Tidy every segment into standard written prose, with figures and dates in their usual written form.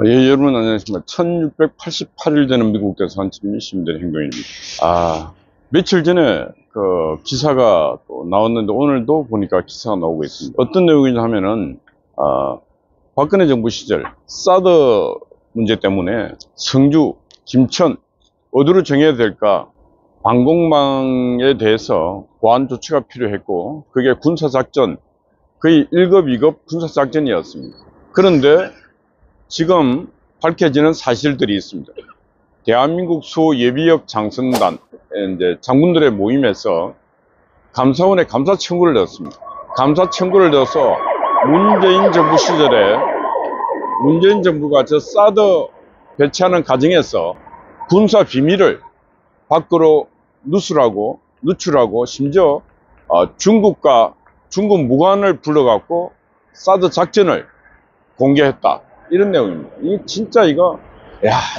예, 여러분 안녕하십니까. 1688일 되는 미국 대사관 시민들의 행동입니다. 며칠 전에 그 기사가 또 나왔는데 오늘도 보니까 기사가 나오고 있습니다. 어떤 내용이냐 하면은, 박근혜 정부 시절 사드 문제 때문에 성주, 김천, 어디로 정해야 될까? 방공망에 대해서 보안 조치가 필요했고, 그게 군사작전, 거의 1급, 2급 군사작전이었습니다. 그런데 지금 밝혀지는 사실들이 있습니다. 대한민국 수 예비역 장성단 이제 장군들의 모임에서 감사원에 감사 청구를 넣었습니다. 감사 청구를 넣어서 문재인 정부 시절에 문재인 정부가 저 사드 배치하는 과정에서 군사 비밀을 밖으로 누출하고 심지어 중국 무관을 불러갖고 사드 작전을 공개했다. 이런 내용입니다. 이 진짜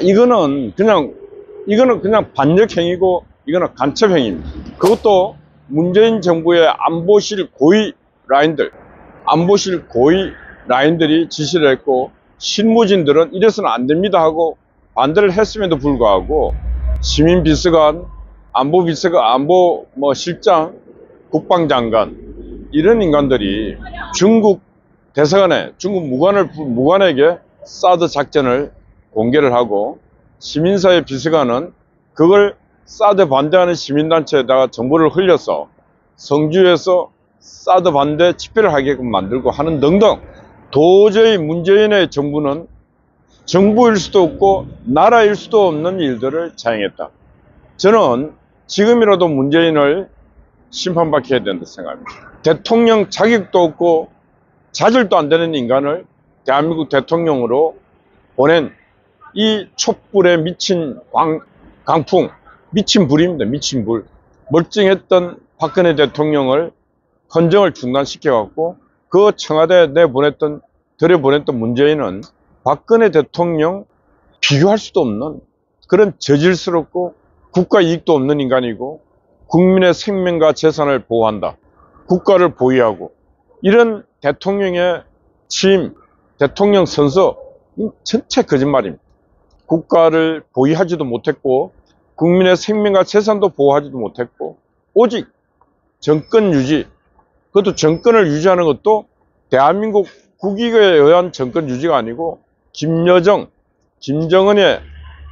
이거는 그냥 반역행위고, 이거는 간첩행위입니다. 그것도 문재인 정부의 안보실 고위 라인들이 지시를 했고, 실무진들은 이래서는 안 됩니다 하고 반대를 했음에도 불구하고, 시민비서관, 안보 실장, 국방장관, 이런 인간들이 중국 무관에게 사드 작전을 공개를 하고, 시민사회 비서관은 그걸 사드 반대하는 시민단체에다가 정보를 흘려서 성주에서 사드 반대 집회를 하게끔 만들고 하는 등등, 도저히 문재인의 정부는 정부일 수도 없고 나라일 수도 없는 일들을 자행했다. 저는 지금이라도 문재인을 심판받게 해야 된다 생각합니다. 대통령 자격도 없고 자질도 안 되는 인간을 대한민국 대통령으로 보낸 이 촛불에 미친 강풍, 미친 불입니다. 미친 불. 멀쩡했던 박근혜 대통령을 헌정을 중단시켜갖고 그 청와대에 들여보냈던 문재인은 박근혜 대통령 비교할 수도 없는 그런 저질스럽고 국가 이익도 없는 인간이고, 국민의 생명과 재산을 보호한다, 국가를 보위하고, 이런 대통령의 취임, 대통령 선서, 전체 거짓말입니다. 국가를 보위하지도 못했고, 국민의 생명과 재산도 보호하지도 못했고, 오직 정권 유지, 그것도 정권을 유지하는 것도 대한민국 국익에 의한 정권 유지가 아니고 김여정, 김정은의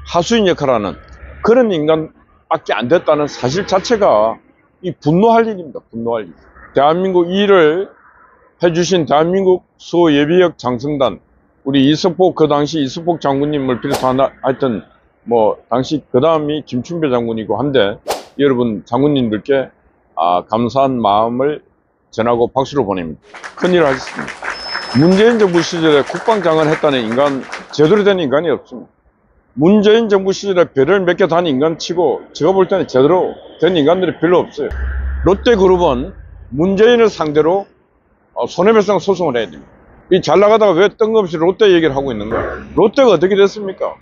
하수인 역할을 하는 그런 인간밖에 안 됐다는 사실 자체가 분노할 일입니다. 분노할 일. 대한민국 이 일을 해주신 대한민국 수예비역 장성단, 우리 그 당시 이석복 장군님을 비롯한 하여튼 당시 그 다음이 김충배 장군이고 한데, 여러분 장군님들께 감사한 마음을 전하고 박수를 보냅니다. 큰일을 하셨습니다. 문재인 정부 시절에 국방장관 했다는 인간, 제대로 된 인간이 없습니다. 문재인 정부 시절에 별을 몇 개 단 인간치고 제가 볼 때는 제대로 된 인간들이 별로 없어요. 롯데그룹은 문재인을 상대로 손해배상 소송을 해야 됩니다. 이 잘 나가다가 왜 뜬금없이 롯데 얘기를 하고 있는 거야? 롯데가 어떻게 됐습니까?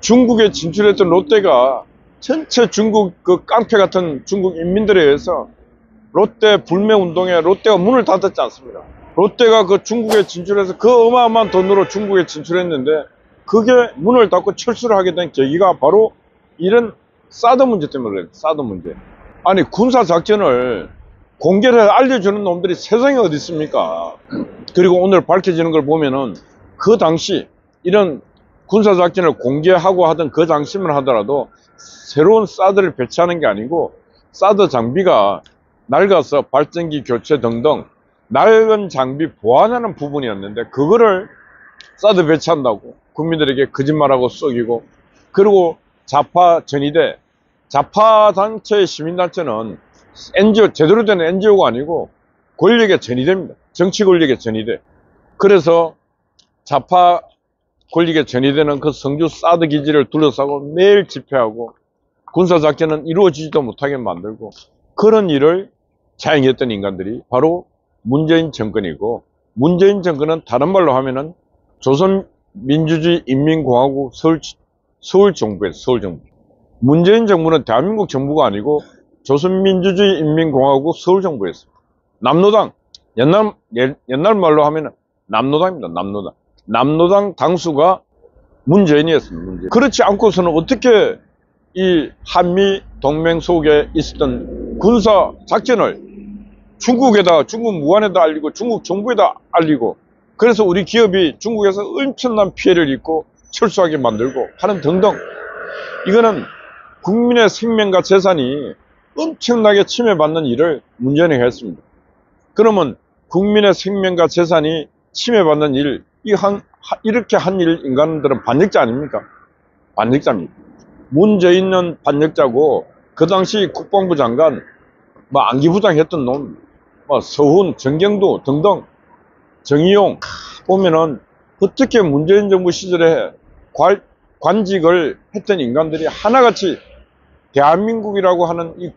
중국에 진출했던 롯데가 전체 중국 그 깡패 같은 중국 인민들에 의해서 롯데 불매운동에 롯데가 문을 닫았지 않습니까? 롯데가 그 중국에 진출해서 그 어마어마한 돈으로 중국에 진출했는데, 그게 문을 닫고 철수를 하게 된 계기가 바로 이런 사드 문제 때문에 그래요. 사드 문제. 아니, 군사작전을 공개를 알려주는 놈들이 세상에 어디 있습니까? 그리고 오늘 밝혀지는 걸 보면은 그 당시 이런 군사작전을 공개하고 하던 그 당시만 하더라도 새로운 사드를 배치하는 게 아니고, 사드 장비가 낡아서 발전기 교체 등등 낡은 장비 보완하는 부분이었는데, 그거를 사드 배치한다고 국민들에게 거짓말하고 쏘기고, 그리고 좌파 단체, 시민단체는 NGO, 제대로 된 NGO가 아니고 권력의 전이됩니다. 정치 권력의 전이돼. 그래서 좌파 권력의 전이되는 그 성주 사드 기지를 둘러싸고 매일 집회하고 군사작전은 이루어지지도 못하게 만들고, 그런 일을 자행했던 인간들이 바로 문재인 정권이고, 문재인 정권은 다른 말로 하면은 조선민주주의 인민공화국 서울정부예요. 서울정부. 문재인 정부는 대한민국 정부가 아니고 조선민주주의 인민공화국 서울정부였습니다. 남노당, 옛날 말로 하면은 남노당입니다. 남노당 당수가 문재인이었습니다. 문재인. 그렇지 않고서는 어떻게 이 한미 동맹 속에 있었던 군사 작전을 중국에다, 중국 무관에다 알리고 중국 정부에다 알리고, 그래서 우리 기업이 중국에서 엄청난 피해를 입고 철수하게 만들고 하는 등등, 이거는 국민의 생명과 재산이 엄청나게 침해받는 일을 문재인이 했습니다. 그러면 국민의 생명과 재산이 침해받는 일, 이렇게 한 일 인간들은 반역자 아닙니까? 반역자입니다. 문재인은 반역자고, 그 당시 국방부 장관, 안기부장 했던 놈, 서훈, 정경두 등등, 정의용, 보면은 어떻게 문재인 정부 시절에 관직을 했던 인간들이 하나같이 대한민국이라고 하는 이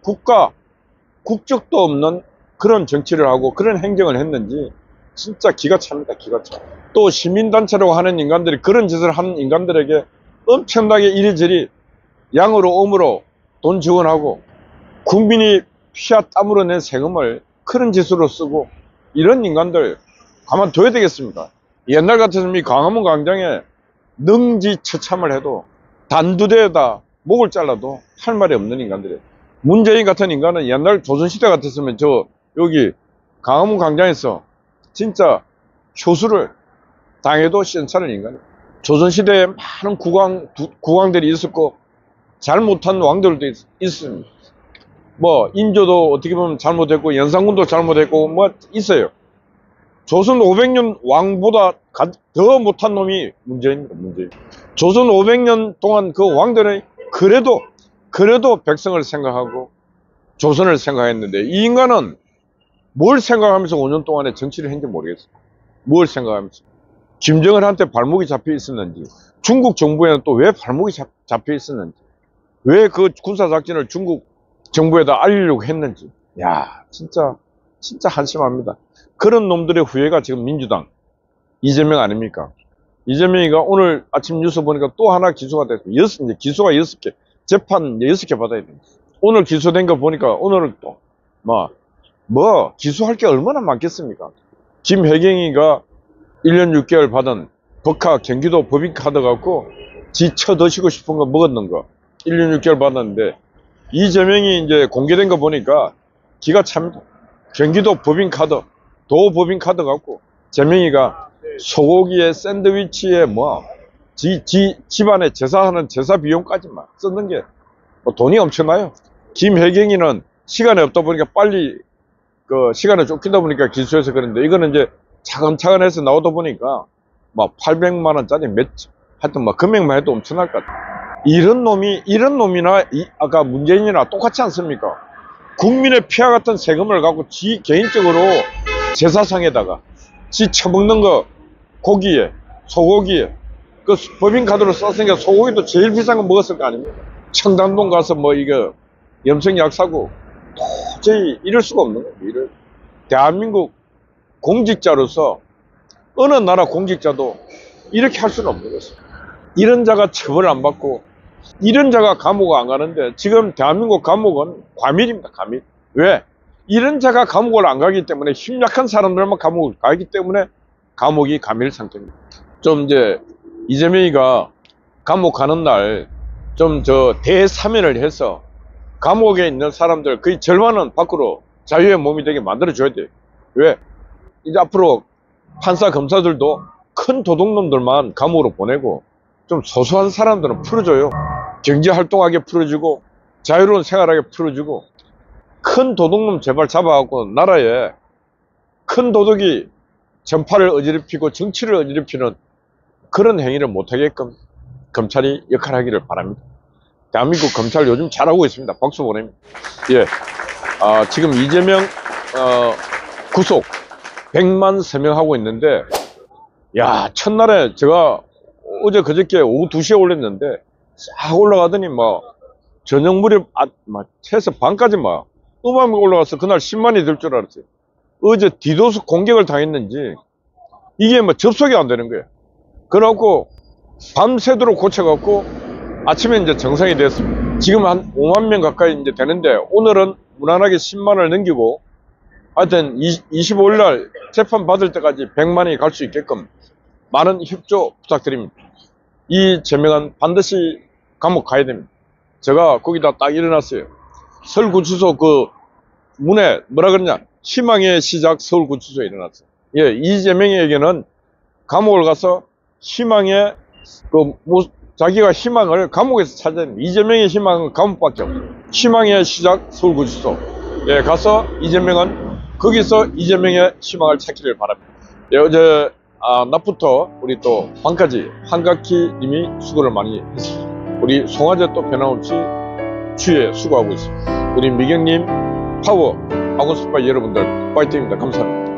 국적도 없는 그런 정치를 하고 그런 행정을 했는지 진짜 기가 찹니다. 기가 차. 또 시민단체라고 하는 인간들이 그런 짓을 하는 인간들에게 엄청나게 이리저리 양으로 음으로 돈 지원하고, 국민이 피와 땀으로 낸 세금을 그런 짓으로 쓰고, 이런 인간들 가만둬야 되겠습니까? 옛날 같았으면 이 광화문 광장에 능지처참을 해도 단두대에다 목을 잘라도 할 말이 없는 인간들이에요. 문재인 같은 인간은 옛날 조선시대 같았으면 여기 광화문 광장에서 진짜 효수를 당해도 시원찮은 인간이에요. 조선시대에 많은 국왕들이 있었고 잘못한 왕들도 있습니다. 인조도 어떻게 보면 잘못했고 연산군도 잘못했고 있어요. 조선 500년 왕보다 더 못한 놈이 문재인입니다. 문재인. 조선 500년 동안 그 왕들은 그래도 백성을 생각하고 조선을 생각했는데, 이 인간은 뭘 생각하면서 5년 동안에 정치를 했는지 모르겠어요. 뭘 생각하면서. 김정은한테 발목이 잡혀 있었는지, 중국 정부에는 또 왜 발목이 잡혀 있었는지, 왜 그 군사작전을 중국 정부에다 알리려고 했는지, 진짜 한심합니다. 그런 놈들의 후예가 지금 민주당 이재명 아닙니까? 이재명이가 오늘 아침 뉴스 보니까 또 하나 기소가 됐어요. 이제 기소가 6개, 재판 6개 받아야 됩니다. 오늘 기소된 거 보니까 오늘은 또 기소할 게 얼마나 많겠습니까? 김혜경이가 1년 6개월 받은 경기도 법인카드 갖고 지 쳐드시고 싶은 거 먹었는 거 1년 6개월 받았는데, 이재명이 이제 공개된 거 보니까 기가 찹니다. 경기도 법인카드, 도법인카드 갖고 재명이가 소고기에 샌드위치에 집안에 제사하는 제사 비용까지만 쓰는 게 돈이 엄청나요. 김혜경이는 시간이 없다 보니까 빨리 시간에 쫓기다 보니까 기소해서 그런데, 이거는 이제 차근차근 해서 나오다 보니까 800만 원짜리 하여튼 금액만 해도 엄청날 것 같아요. 이런 놈이나 아까 문재인이나 똑같지 않습니까? 국민의 피와 같은 세금을 갖고 지 개인적으로 제사상에다가 지 처먹는 거 고기에, 소고기에, 그 법인카드로 썼으니까 소고기도 제일 비싼 거 먹었을 거 아닙니까? 청담동 가서 이거 염색약 사고 도저히 이럴 수가 없는 거예요. 대한민국 공직자로서 어느 나라 공직자도 이렇게 할 수는 없는 것이죠. 이런 자가 처벌을 안 받고 이런 자가 감옥 안 가는데, 지금 대한민국 감옥은 과밀입니다. 과밀. 왜? 이런 자가 감옥을 안 가기 때문에, 힘약한 사람들만 감옥을 가기 때문에 감옥이 과밀 상태입니다. 좀 이제 이재명이가 감옥 가는 날 좀 대사면을 해서 감옥에 있는 사람들 거의 절반은 밖으로 자유의 몸이 되게 만들어줘야 돼요. 왜? 이제 앞으로 판사 검사들도 큰 도둑놈들만 감옥으로 보내고 좀 소소한 사람들은 풀어줘요. 경제활동하게 풀어주고 자유로운 생활하게 풀어주고, 큰 도둑놈 제발 잡아갖고 나라에 큰 도둑이 전파를 어지럽히고 정치를 어지럽히는 그런 행위를 못하게끔 검찰이 역할하기를 바랍니다. 대한민국 검찰 요즘 잘하고 있습니다. 박수 보냅니다. 예. 지금 이재명 구속 100만 서명하고 있는데, 첫날에 제가 어제 그저께 오후 2시에 올렸는데 싹 올라가더니 저녁 무렵 최소 반까지 음악이 올라가서 그날 10만이 될 줄 알았어요. 어제 디도스 공격을 당했는지 이게 접속이 안 되는 거예요. 그래갖고 밤새도록 고쳐갖고 아침에 이제 정상이 됐습니다. 지금 한 5만 명 가까이 이제 되는데, 오늘은 무난하게 10만을 넘기고 하여튼 25일 날 재판 받을 때까지 100만이 갈 수 있게끔 많은 협조 부탁드립니다. 이재명은 반드시 감옥 가야 됩니다. 제가 거기다 딱 일어났어요. 서울구치소 그 문에 뭐라 그러냐, 희망의 시작 서울구치소에 일어났어요. 예, 이재명에게는 감옥을 가서 희망의 자기가 희망을 감옥에서 찾아야 됩니다. 이재명의 희망은 감옥밖에 없어요. 희망의 시작 서울구치소 예, 가서 이재명은 거기서 이재명의 희망을 찾기를 바랍니다. 예, 어제 낮부터 우리 또 밤까지 한각희 님이 수고를 많이 했습니다. 우리 송화제 또 변함없이 추위에 수고하고 있습니다. 우리 미경님 파워, 아군스파 여러분들 파이팅입니다. 감사합니다.